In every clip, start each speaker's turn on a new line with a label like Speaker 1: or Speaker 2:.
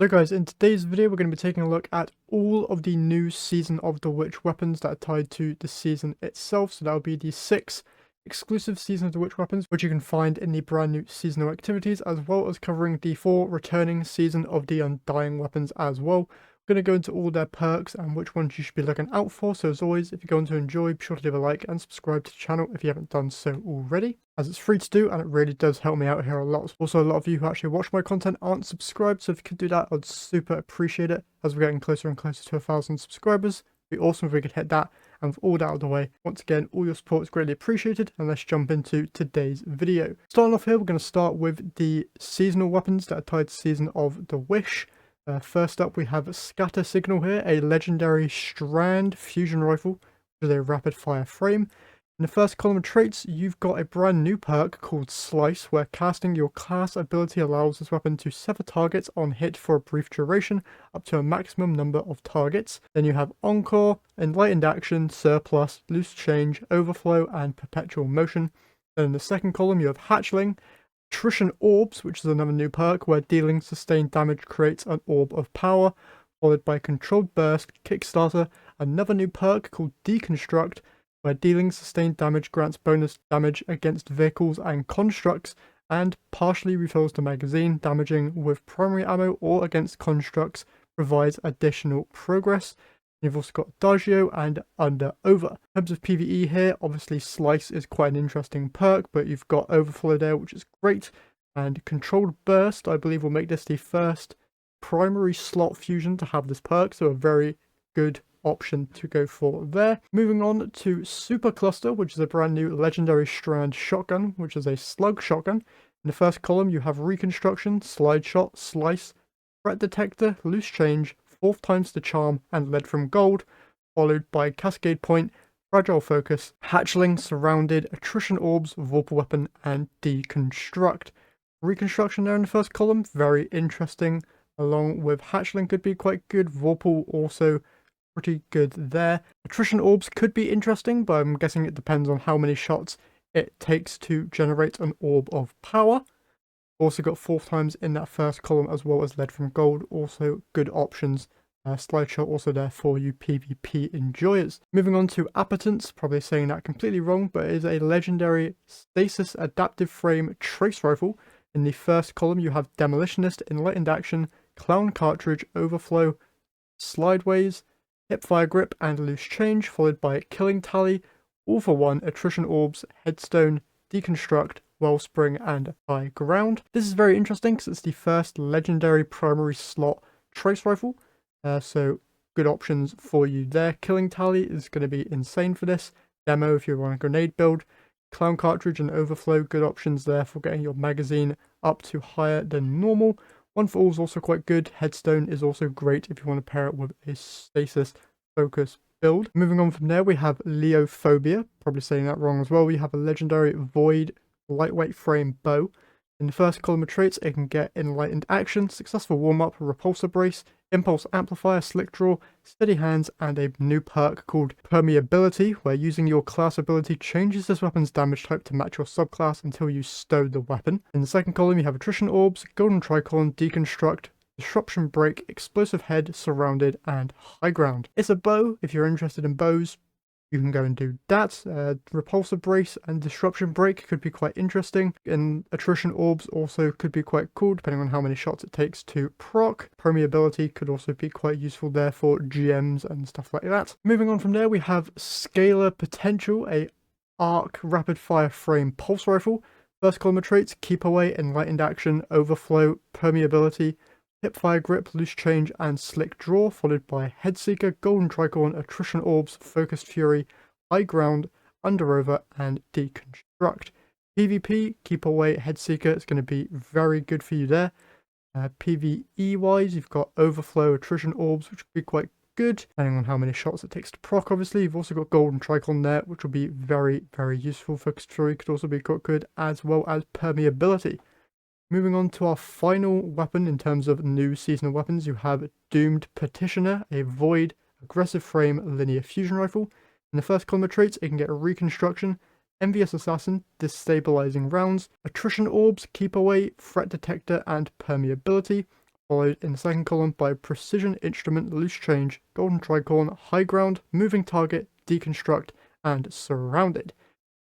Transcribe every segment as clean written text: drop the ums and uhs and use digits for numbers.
Speaker 1: So guys, in today's video we're going to be taking a look at all of the new Season of the Witch weapons that are tied to the season itself. So that will be the 6 exclusive Season of the Witch weapons, which you can find in the brand new seasonal activities, as well as covering the 4 returning Season of the Undying weapons as well. We're going to go into all their perks and which ones you should be looking out for. So as always, if you're going to enjoy, be sure to leave a like and subscribe to the channel if you haven't done so already, as it's free to do and it really does help me out here a lot. Also, a lot of you who actually watch my content aren't subscribed, so if you could do that, I'd super appreciate it. As we're getting closer and closer to 1,000 subscribers, it'd be awesome if we could hit that. And with all that out of the way, once again, all your support is greatly appreciated, and let's jump into today's video. Starting off here, we're going to start with the seasonal weapons that are tied to Season of the Wish. First up, we have Scatter Signal here, a legendary strand fusion rifle with a rapid fire frame. In the first column of traits, you've got a brand new perk called Slice, where casting your class ability allows this weapon to sever targets on hit for a brief duration, up to a maximum number of targets. Then you have Encore, Enlightened Action, Surplus, Loose Change, Overflow, and Perpetual Motion. Then in the second column, you have Hatchling, Attrition Orbs, which is another new perk, where dealing sustained damage creates an orb of power, followed by Controlled Burst, Kickstarter, another new perk called Deconstruct, where dealing sustained damage grants bonus damage against vehicles and constructs, and partially refills the magazine, damaging with primary ammo or against constructs, provides additional progress. You've also got Adagio and Under Over. In terms of PvE here, obviously Slice is quite an interesting perk, but you've got Overflow there, which is great. And Controlled Burst, I believe, will make this the first primary slot fusion to have this perk, so a very good option to go for there. Moving on to Super Cluster, which is a brand new legendary strand shotgun, which is a slug shotgun. In the first column, you have Reconstruction, Slide Shot, Slice, Threat Detector, Loose Change, 4th times the charm, and Lead from Gold, followed by Cascade Point, Fragile Focus, Hatchling, Surrounded, Attrition Orbs, Vorpal Weapon, and Deconstruct. Reconstruction there in the first column, very interesting, along with Hatchling could be quite good, Vorpal also pretty good there. Attrition Orbs could be interesting, but I'm guessing it depends on how many shots it takes to generate an Orb of Power. Also got 4th times in that first column, as well as Lead from Gold, also good options. Slideshow also there for you PvP enjoyers. Moving on to Appetence, probably saying that completely wrong, but it is a legendary Stasis Adaptive Frame Trace Rifle. In the first column you have Demolitionist, Enlightened Action, Clown Cartridge, Overflow, Slideways, Hipfire Grip, and Loose Change, followed by Killing Tally, All for One, Attrition Orbs, Headstone, Deconstruct, Wellspring, and High Ground. This is very interesting because it's the first legendary primary slot trace rifle, so good options for you there. Killing Tally is going to be insane for this. Demo if you're on a grenade build. Clown Cartridge and Overflow, good options there for getting your magazine up to higher than normal. One for All is also quite good. Headstone is also great if you want to pair it with a Stasis Focus build. Moving on from there, we have Leophobia, probably saying that wrong as well. We have a legendary Void lightweight frame bow. In the first column of traits, it can get Enlightened Action, Successful Warm-Up, Repulsor Brace, Impulse Amplifier, Slick Draw, Steady Hands, and a new perk called Permeability, where using your class ability changes this weapon's damage type to match your subclass until you stow the weapon. In the second column, you have Attrition Orbs, Golden Tricorn, Deconstruct, Disruption Break, Explosive Head, Surrounded, and High Ground. It's a bow. If you're interested in bows, you can go and do that. Repulsor Brace and Disruption Break could be quite interesting, and Attrition Orbs also could be quite cool depending on how many shots it takes to proc. Permeability could also be quite useful there for GMs and stuff like that. Moving on from there, we have Scalar Potential, a arc rapid fire frame pulse rifle. First column of traits, Keep Away, Enlightened Action, Overflow, Permeability, Hipfire Grip, Loose Change, and Slick Draw, followed by Headseeker, Golden Tricorn, Attrition Orbs, Focused Fury, High Ground, Under Over, and Deconstruct. PvP, Keep Away, Headseeker is going to be very good for you there. PvE wise, you've got Overflow, Attrition Orbs, which could be quite good, depending on how many shots it takes to proc, obviously. You've also got Golden Tricorn there, which will be very, very useful. Focused Fury could also be quite good, as well as Permeability. Moving on to our final weapon in terms of new seasonal weapons, you have Doomed Petitioner, a Void Aggressive Frame Linear Fusion Rifle. In the first column of traits, it can get a Reconstruction, Envious Assassin, Destabilizing Rounds, Attrition Orbs, Keep Away, Threat Detector, and Permeability, followed in the second column by Precision Instrument, Loose Change, Golden Tricorn, High Ground, Moving Target, Deconstruct, and Surrounded.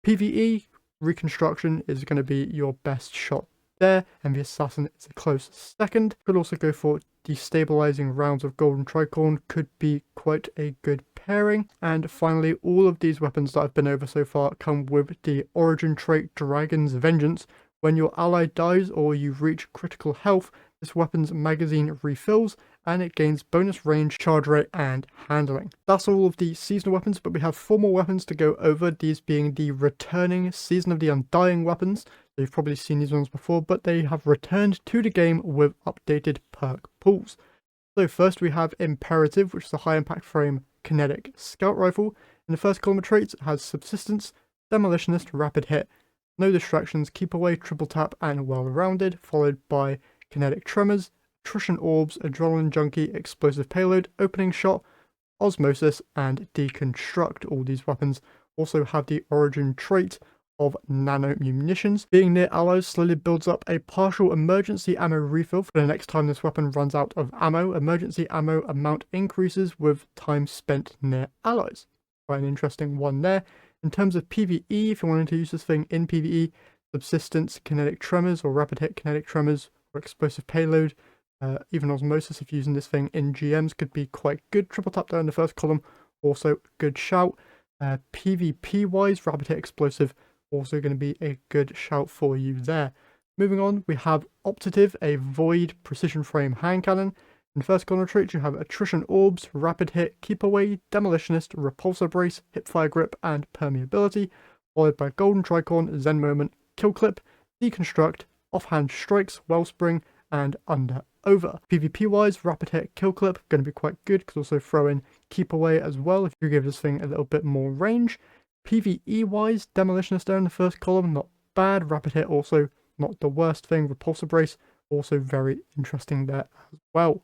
Speaker 1: PvE Reconstruction is going to be your best shot there, and the Assassin is a close second. Could also go for Destabilizing Rounds of Golden Tricorn, could be quite a good pairing. And finally, all of these weapons that I've been over so far come with the origin trait Dragon's Vengeance. When your ally dies or you reach critical health, this weapon's magazine refills and it gains bonus range, charge rate, and handling. That's all of the seasonal weapons, but we have 4 more weapons to go over, these being the returning Season of the Undying weapons. So you've probably seen these ones before, but they have returned to the game with updated perk pools. So first we have Imperative, which is a high impact frame kinetic scout rifle. In the first column of traits, it has Subsistence, Demolitionist, Rapid Hit, No Distractions, Keep Away, Triple Tap, and Well-Rounded, followed by Kinetic Tremors, Attrition Orbs, Adrenaline Junkie, Explosive Payload, Opening Shot, Osmosis, and Deconstruct. All these weapons also have the origin trait of Nano Munitions. Being near allies slowly builds up a partial emergency ammo refill for the next time this weapon runs out of ammo. Emergency ammo amount increases with time spent near allies. Quite an interesting one there. In terms of PvE, if you wanted to use this thing in PvE, Subsistence, Kinetic Tremors, or Rapid Hit Kinetic Tremors, or Explosive Payload, even Osmosis, if using this thing in GMs, could be quite good. Triple Tap there in the first column, also good shout. PvP wise, Rapid Hit Explosive, also going to be a good shout for you there. Moving on, we have Optative, a Void Precision Frame Hand Cannon. In the first column of traits, you have Attrition Orbs, Rapid Hit, Keep Away, Demolitionist, Repulsor Brace, Hipfire Grip, and Permeability, followed by Golden Tricorn, Zen Moment, Kill Clip, Deconstruct, Offhand Strikes, Wellspring, and Under Over. PvP wise, Rapid Hit, Kill Clip, going to be quite good. Could also throw in Keep Away as well if you give this thing a little bit more range. PvE wise, Demolitionist there in the first column, not bad. Rapid Hit also not the worst thing. Repulsor Brace also very interesting there as well.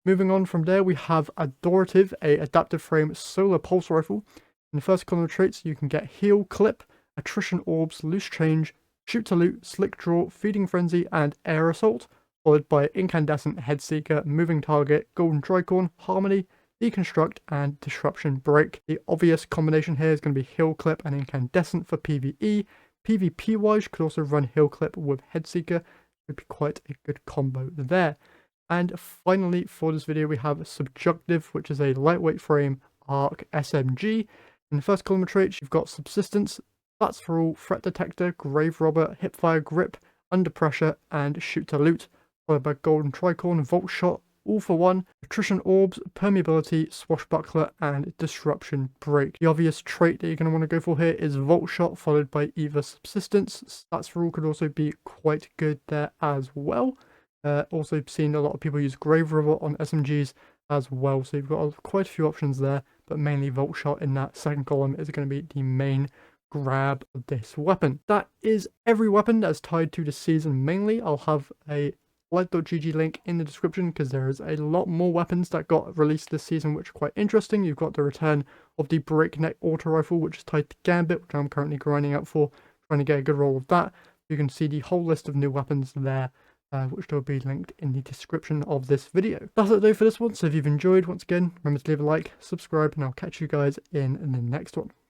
Speaker 1: Moving on from there, we have Adorative, a adaptive frame solar pulse rifle. In the first column of traits, you can get Heal Clip, Attrition Orbs, Loose Change, Shoot to Loot, Slick Draw, Feeding Frenzy, and Air Assault, followed by Incandescent Headseeker, Moving Target, Golden Tricorn, Harmony, Deconstruct, and Disruption Break. The obvious combination here is going to be Heal Clip and Incandescent for PvE. PvP wise, you could also run Heal Clip with Headseeker. Would be quite a good combo there. And finally, for this video, we have Subjunctive, which is a lightweight frame arc SMG. In the first column of traits, you've got Subsistence, That's for All, Threat Detector, Grave Robber, Hipfire Grip, Under Pressure, and Shoot to Loot, followed by Golden Tricorn, Volt Shot, All for One, Attrition Orbs, Permeability, Swashbuckler, and Disruption Break. The obvious trait that you're going to want to go for here is Volt Shot, followed by either Subsistence. Stats for All could also be quite good there as well. Also seen a lot of people use Grave Robber on SMGs as well, so you've got quite a few options there, but mainly Volt Shot in that second column is going to be the main grab of this weapon. That is every weapon that's tied to the season mainly. I'll have a light.gg link in the description because there is a lot more weapons that got released this season which are quite interesting. You've got the return of the Breakneck Auto Rifle, which is tied to Gambit, which I'm currently grinding out for, trying to get a good roll of that. You can see the whole list of new weapons there, which will be linked in the description of this video. That's it though for this one, so if you've enjoyed, once again, remember to leave a like, subscribe, and I'll catch you guys in the next one.